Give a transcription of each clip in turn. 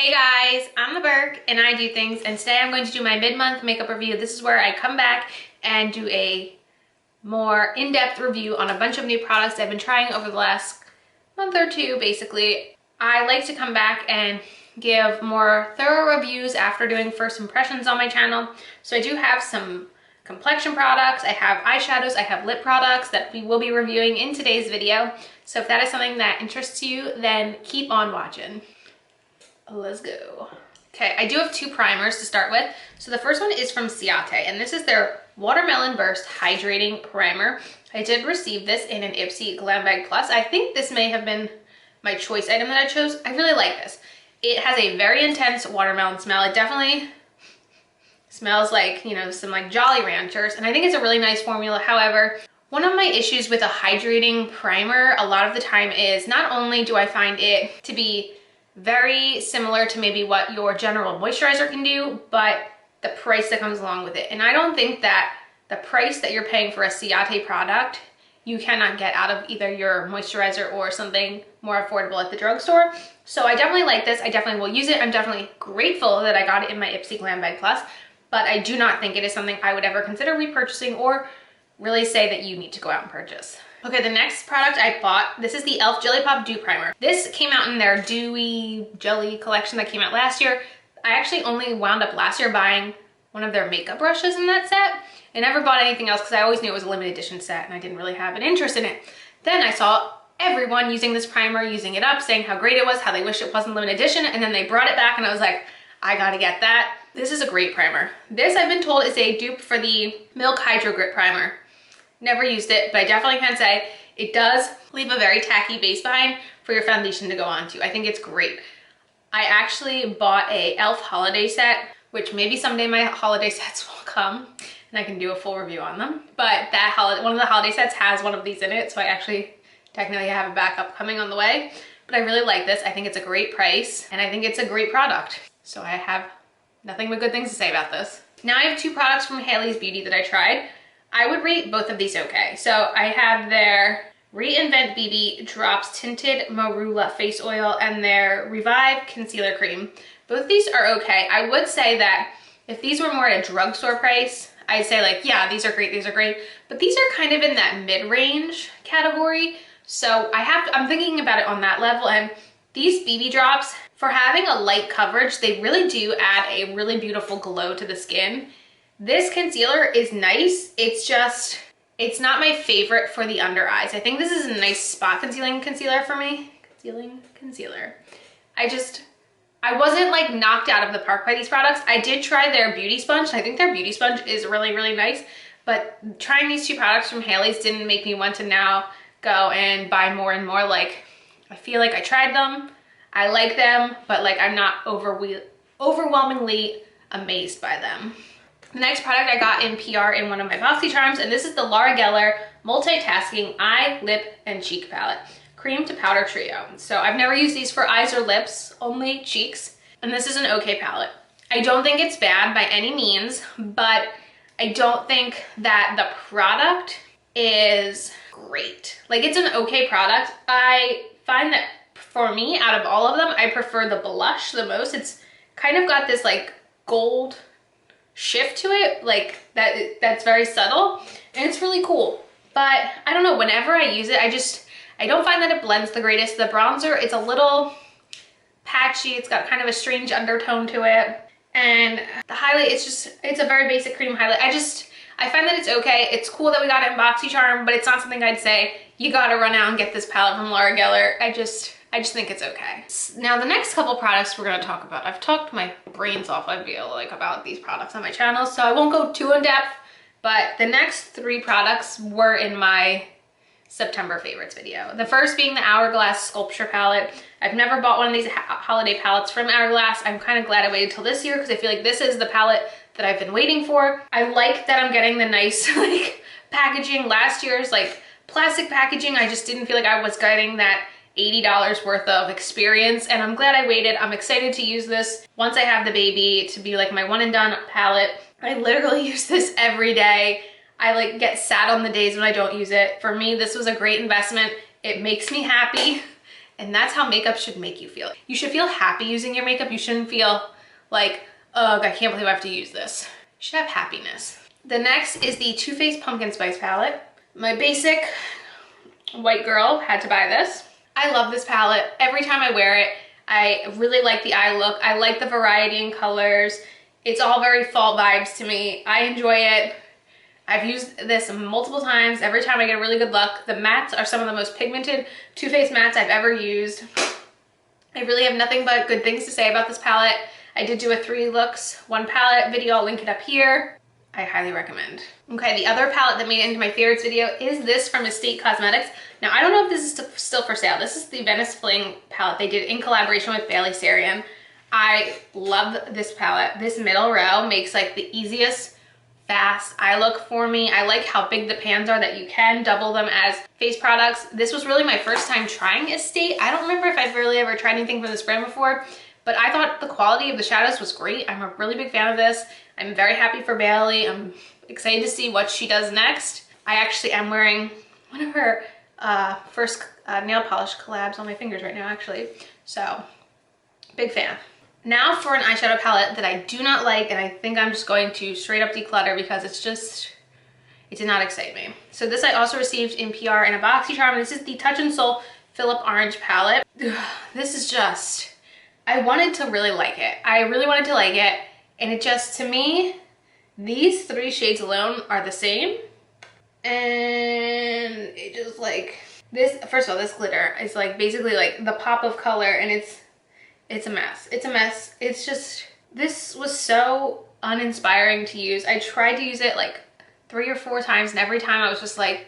Hey guys, I'm the Berk and I do things, and today I'm going to do my mid-month makeup review. This is where I come back and do a more in-depth review on a bunch of new products I've been trying over the last month or two, basically. I like to come back and give more thorough reviews after doing first impressions on my channel. So I do have some complexion products, I have eyeshadows, I have lip products that we will be reviewing in today's video. So if that is something that interests you, then keep on watching. Let's go. Okay, I do have two primers to start with. So the first one is from Ciate, and this is their Watermelon Burst Hydrating Primer. I did receive this in an Ipsy Glam Bag Plus. I think this may have been my choice item that I chose. I really like this. It has a very intense watermelon smell. It definitely smells like, you know, some like Jolly Ranchers, and I think it's a really nice formula. However, one of my issues with a hydrating primer a lot of the time is not only do I find it to be very similar to maybe what your general moisturizer can do, but the price that comes along with it. And I don't think that the price that you're paying for a Ciate product you cannot get out of either your moisturizer or something more affordable at the drugstore. So I definitely like this. I definitely will use it. I'm definitely grateful that I got it in my Ipsy Glam Bag Plus, but I do not think it is something I would ever consider repurchasing or really say that you need to go out and purchase. Okay, the next product I bought, this is the e.l.f. Jelly Pop Dew Primer. This came out in their Dewy Jelly collection that came out last year. I actually only wound up last year buying one of their makeup brushes in that set. I never bought anything else because I always knew it was a limited edition set and I didn't really have an interest in it. Then I saw everyone using this primer, using it up, saying how great it was, how they wish it wasn't limited edition, and then they brought it back and I was like, I gotta get that. This is a great primer. This, I've been told, is a dupe for the Milk Hydro Grip Primer. Never used it, but I definitely can say it does leave a very tacky base behind for your foundation to go onto. I think it's great. I actually bought a e.l.f. holiday set, which maybe someday my holiday sets will come and I can do a full review on them. But that one of the holiday sets has one of these in it, so I actually technically have a backup coming on the way. But I really like this. I think it's a great price and I think it's a great product. So I have nothing but good things to say about this. Now I have two products from Hailies Beauty that I tried. I would rate both of these okay. So I have their Reinvent BB Drops Tinted Marula Face Oil and their Revive Concealer Cream. Both of these are okay. I would say that if these were more at a drugstore price, I'd say like, yeah, these are great, these are great. But these are kind of in that mid-range category. So I'm thinking about it on that level. And these BB drops, for having a light coverage, they really do add a really beautiful glow to the skin. This concealer is nice. It's just, it's not my favorite for the under eyes. I think this is a nice spot concealing concealer for me. Concealing concealer. I wasn't like knocked out of the park by these products. I did try their beauty sponge. I think their beauty sponge is really, really nice. But trying these two products from Hailey's didn't make me want to now go and buy more and more. Like, I feel like I tried them. I like them, but like I'm not overwhelmingly amazed by them. The next product I got in PR in one of my BoxyCharms, and this is the Laura Geller Multitasking Eye, Lip, and Cheek Palette. Cream to Powder Trio. So I've never used these for eyes or lips, only cheeks. And this is an okay palette. I don't think it's bad by any means, but I don't think that the product is great. Like, it's an okay product. I find that for me, out of all of them, I prefer the blush the most. It's kind of got this like gold shift to it, like that's very subtle, and it's really cool. But I don't know, whenever I use it, I don't find that it blends the greatest. The bronzer, it's a little patchy, it's got kind of a strange undertone to it, and the highlight, it's a very basic cream highlight. I find that it's okay. It's cool that we got it in BoxyCharm, but it's not something I'd say you gotta run out and get this palette from Laura Geller. I just think it's okay. Now the next couple products we're gonna talk about, I've talked my brains off, I feel like, about these products on my channel, so I won't go too in depth, but the next three products were in my September favorites video. The first being the Hourglass Sculpture Palette. I've never bought one of these holiday palettes from Hourglass. I'm kind of glad I waited till this year because I feel like this is the palette that I've been waiting for. I like that I'm getting the nice like packaging. Last year's like plastic packaging, I just didn't feel like I was getting that $80 worth of experience, and I'm glad I waited. I'm excited to use this once I have the baby to be like my one and done palette. I literally use this every day. I like get sad on the days when I don't use it. For me, this was a great investment. It makes me happy And that's how makeup should make you feel. You should feel happy using your makeup. You shouldn't feel like, oh, I can't believe I have to use this. You should have happiness. The next is the Too Faced Pumpkin Spice palette. My basic white girl had to buy this. I love this palette. Every time I wear it, I really like the eye look. I like the variety in colors. It's all very fall vibes to me. I enjoy it. I've used this multiple times. Every time I get a really good look. The mattes are some of the most pigmented Too Faced mattes I've ever used. I really have nothing but good things to say about this palette. I did do a 3 looks, 1 palette video. I'll link it up here. I highly recommend. Okay, the other palette that made it into my favorites video is this from Estate Cosmetics. Now, I don't know if this is still for sale. This is the Venice Fling palette they did in collaboration with Bailey Sarian. I love this palette. This middle row makes like the easiest, fast eye look for me. I like how big the pans are that you can double them as face products. This was really my first time trying Estate. I don't remember if I've really ever tried anything from this brand before, but I thought the quality of the shadows was great. I'm a really big fan of this. I'm very happy for Bailey. I'm excited to see what she does next. I actually am wearing one of her first nail polish collabs on my fingers right now, actually. So, big fan. Now for an eyeshadow palette that I do not like, and I think I'm just going to straight up declutter because it did not excite me. So this I also received in PR in a BoxyCharm. This is the Touch in Soul Philip Orange palette. This is just, I wanted to really like it. I really wanted to like it, and it just, to me, these 3 shades alone are the same. And it just like, this, first of all, this glitter is like basically like the pop of color, and it's a mess. It's a mess. It's just, this was so uninspiring to use. I tried to use it like 3 or 4 times, and every time I was just like,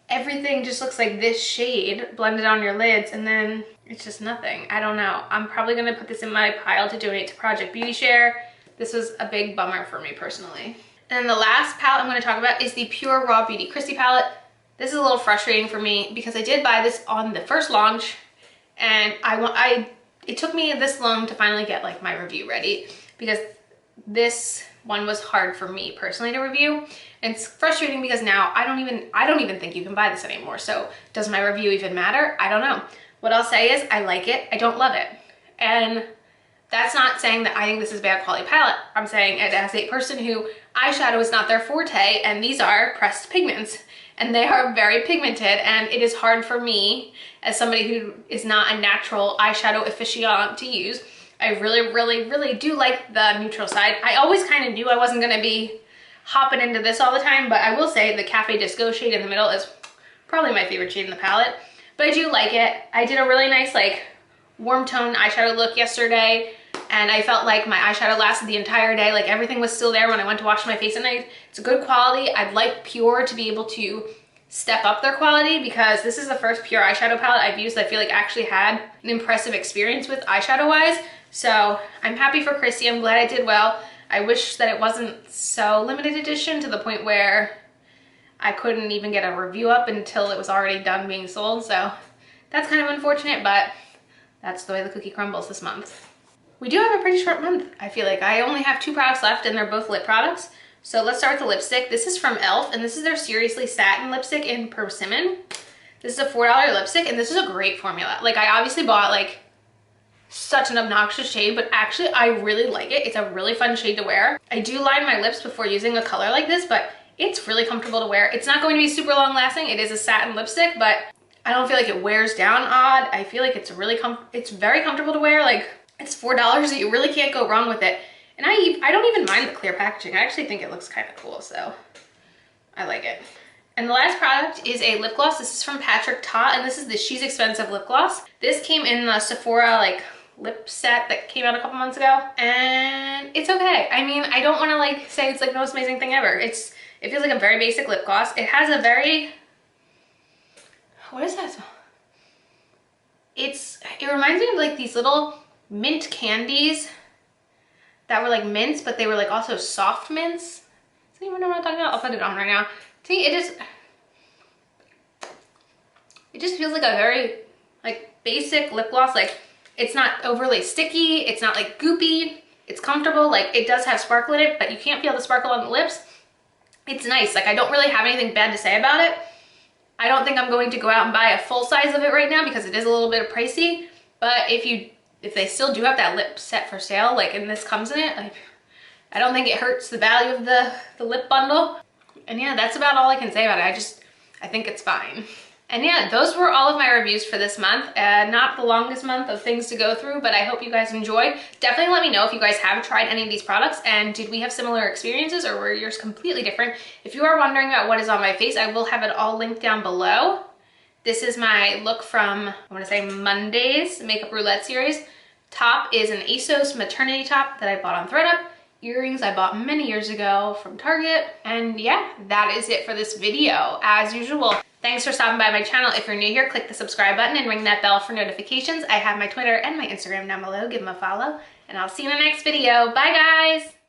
everything just looks like this shade blended on your lids, and then it's just nothing. I don't know. I'm probably gonna put this in my pile to donate to Project Beauty Share. This was a big bummer for me personally. And then the last palette I'm gonna talk about is the Pure RawBeautyKristi palette. This is a little frustrating for me because I did buy this on the first launch, and it took me this long to finally get like my review ready because this one was hard for me personally to review. And it's frustrating because now I don't even think you can buy this anymore. So does my review even matter? I don't know. What I'll say is I like it. I don't love it. And that's not saying that I think this is a bad quality palette. I'm saying it as a person who eyeshadow is not their forte, and these are pressed pigments, and they are very pigmented, and it is hard for me as somebody who is not a natural eyeshadow aficionado to use. I really, really, really do like the neutral side. I always kind of knew I wasn't gonna be hopping into this all the time, but I will say the Cafe Disco shade in the middle is probably my favorite shade in the palette. But I do like it. I did a really nice like warm tone eyeshadow look yesterday, and I felt like my eyeshadow lasted the entire day. Like everything was still there when I went to wash my face at night. It's a good quality. I'd like Pure to be able to step up their quality because this is the first Pure eyeshadow palette I've used that I feel like actually had an impressive experience with eyeshadow wise. So I'm happy for Kristi. I'm glad I did well. I wish that it wasn't so limited edition to the point where I couldn't even get a review up until it was already done being sold. So that's kind of unfortunate, but that's the way the cookie crumbles this month. We do have a pretty short month, I feel like. I only have 2 products left, and they're both lip products. So let's start with the lipstick. This is from e.l.f., and this is their Seriously Satin lipstick in Persimmon. This is a $4 lipstick, and this is a great formula. Like, I obviously bought like such an obnoxious shade, but actually I really like it. It's a really fun shade to wear. I do line my lips before using a color like this, but it's really comfortable to wear. It's not going to be super long lasting. It is a satin lipstick, but I don't feel like it wears down odd. I feel like it's really it's very comfortable to wear. Like, it's $4, so you really can't go wrong with it. And I don't even mind the clear packaging. I actually think it looks kind of cool, so I like it. And the last product is a lip gloss. This is from Patrick Ta, and this is the She's Expensive lip gloss. This came in the Sephora like lip set that came out a couple months ago, and it's okay. I mean, I don't want to like say it's like the most amazing thing ever. It feels like a very basic lip gloss. It has a very, what is that smell? It reminds me of like these little mint candies that were like mints, but they were like also soft mints. Does anyone know what I'm talking about? I'll put it on right now. See, it just feels like a very like basic lip gloss. Like, it's not overly sticky, it's not like goopy, it's comfortable. Like, it does have sparkle in it, but you can't feel the sparkle on the lips. It's nice. Like, I don't really have anything bad to say about it. I don't think I'm going to go out and buy a full size of it right now because it is a little bit pricey. But if they still do have that lip set for sale, like, and this comes in it, like, I don't think it hurts the value of the lip bundle. And yeah, that's about all I can say about it. I think it's fine. And yeah, those were all of my reviews for this month. Not the longest month of things to go through, but I hope you guys enjoyed. Definitely let me know if you guys have tried any of these products and did we have similar experiences or were yours completely different? If you are wondering about what is on my face, I will have it all linked down below. This is my look from, I want to say Monday's Makeup Roulette series. Top is an Asos Maternity top that I bought on ThredUp. Earrings I bought many years ago from Target. And yeah, that is it for this video as usual. Thanks for stopping by my channel. If you're new here, click the subscribe button and ring that bell for notifications. I have my Twitter and my Instagram down below. Give them a follow and I'll see you in the next video. Bye guys.